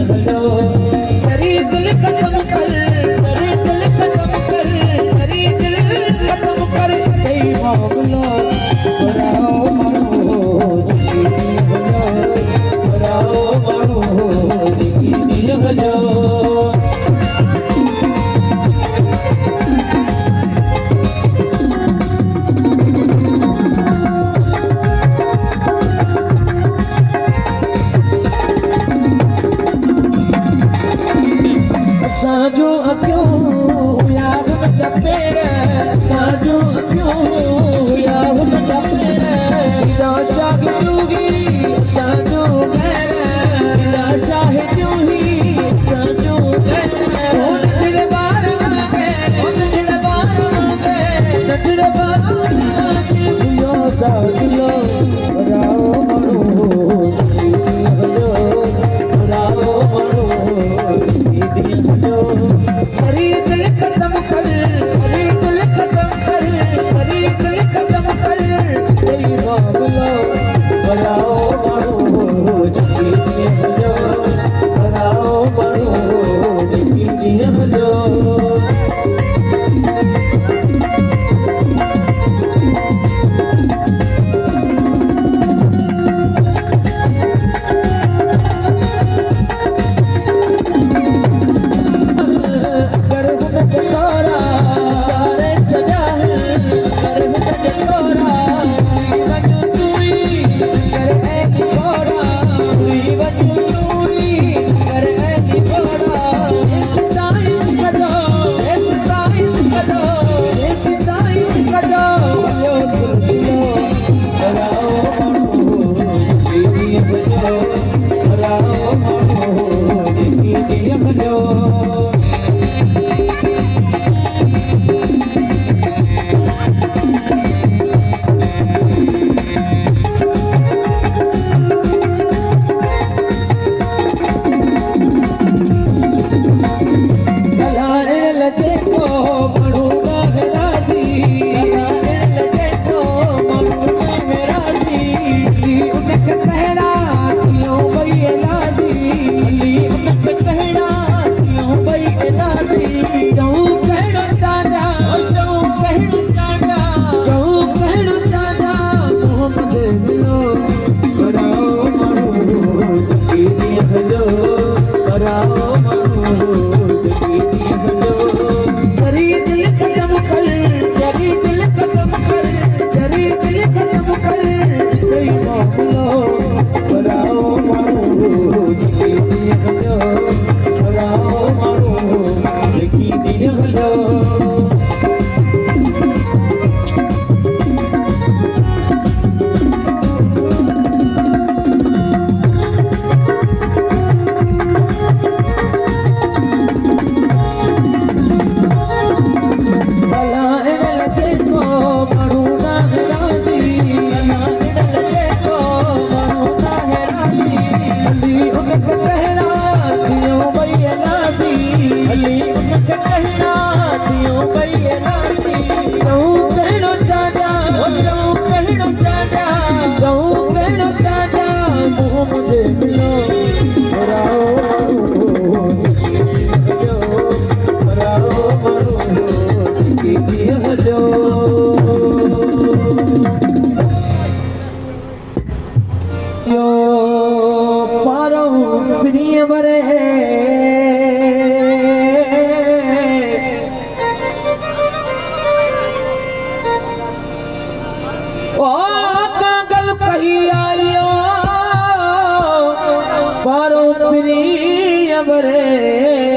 hello तेरी दिल खत्म कर तेरी दिल खत्म कर तेरी दिल खत्म कर कई मामलो बराओ मनो जिकी हलो बराओ मनो जिकी हलो साजो क्यों याद न जपे साजो क्यों याद न जपे निराशा क्योंगी साजो निराशा है क्यों ही साजो दिल बार दिल बार दिलो दिलो राओ मनो हलो राओ मनो हरी दिल खत्म कर हरी दिल खत्म कर हरी दिल खत्म कर कई मामलो बराओ मनो जिकी हलो बराओ मनो जिकी हलो पारो प्रिय बरे